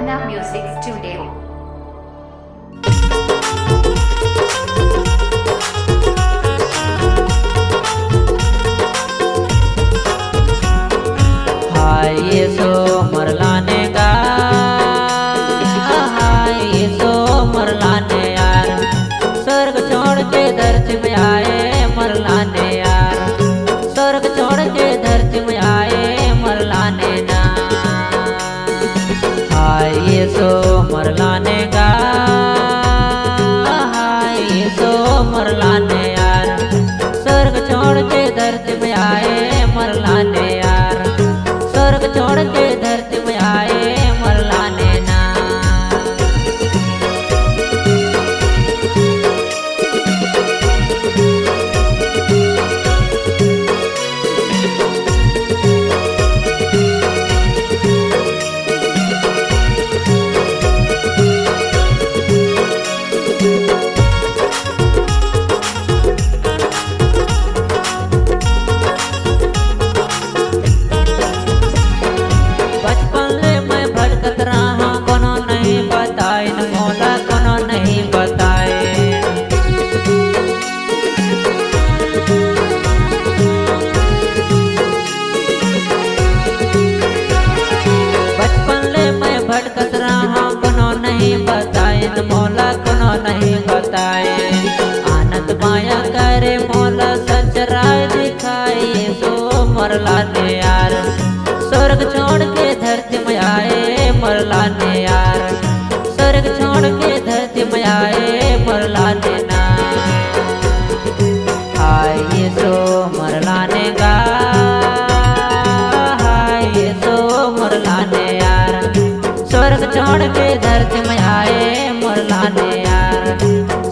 Aradhana Music Studio. हाय ये सो मरलाने का, हाय ये सो मरलाने यार, स्वर्ग छोड़ के धरती में आए मरलाने यार, स्वर्ग छोड़ के धरती में आए मरलाने ना। हाय ये सो मरलाने का, हाय ये सो मरलाने यार, स्वर्ग छोड़ के धरती में आए मरलाने यार, स्वर्ग छोड़ के धरती में आए मरलाने ना। मोला कोनो नहीं बताए, आनंद माया करे मोला सच राय दिखाए। सो मरलाने यार, स्वर्ग छोड़ के धरती में आए मरलाने यार, स्वर्ग छोड़ के धरती में आए मरलाने ना। हाय ये सो मरलाने का, हाय ये सो मरलाने यार, स्वर्ग छोड़ के धरती में आए मरलाने यार,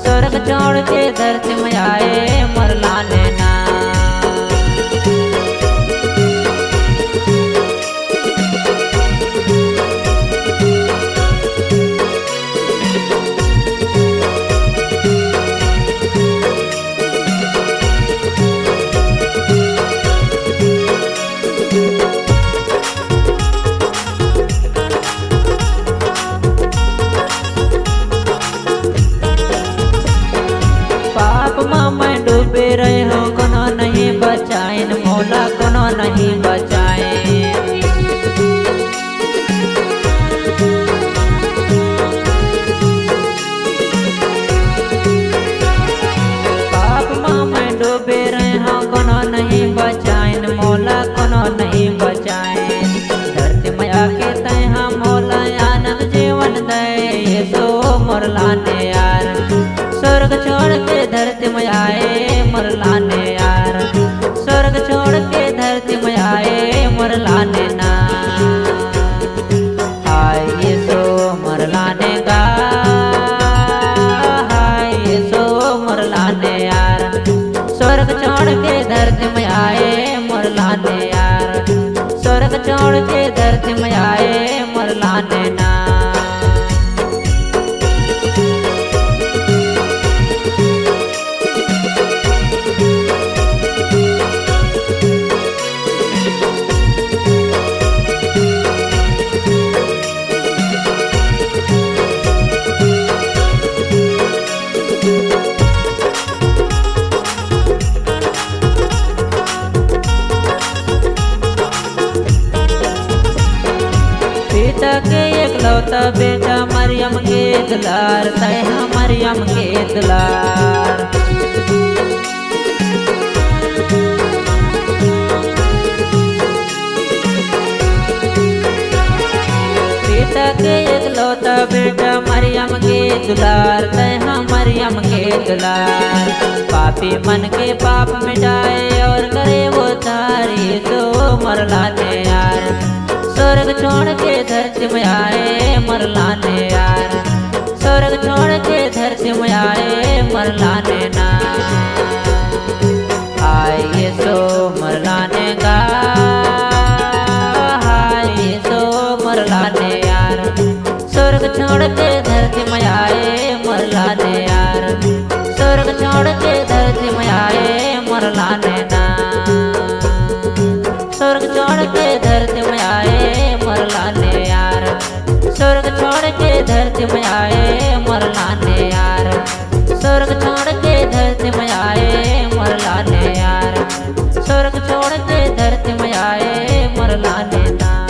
स्वर्ग छोड़ के धरती में आए मरलाने ना। मैं डूबे रहे हो कोनो नहीं बचाए, मोला कोनो नहीं बचाए। पाप माँ मैं डूबे रहे हो कोनो नहीं बचाए, मोला कोनो नहीं बचाए। धरती में आके तैहा मोला आनंद जीवन दे। ये सो मरलाने यार, स्वर्ग छोड़ के धरती में आए मरलाने यार, स्वर्ग छोड़ के धरती में आए मरलाने ना। हाय ये सो मरलाने का, हाय ये सो मरलाने यार, स्वर्ग छोड़ के धरती में आए मरलाने यार, स्वर्ग छोड़ के धरती में आए मरलाने ना। पिता के एकलौता बेटा मरियम के दुलार, तैहा मरियम के दुलार। पिता के एकलौता बेटा मरियम के दुलार, तैहा मरियम के दुलार। पापी मन के पाप मिटाए और करे वो तारी। तो मरलाने यार, स्वर्ग छोड़ के धरती में आए मरलाने यार, स्वर्ग छोड़ के धरती में आए मरलाने ना। हाय ये सो मरलाने का, हाय ये सो मरलाने यार, स्वर्ग छोड़ के धरती में आए मरलाने यार, स्वर्ग छोड़ के धरती में आए मरलाने ना। स्वर्ग छोड़ के धरती में आए मरलाने यार, स्वर्ग छोड़ छोड़ के धरती में आए मरला ने यार, स्वर्ग छोड़ के धरती में आए मरला ने यार, स्वर्ग छोड़ के धरती में आए मरला ने यार।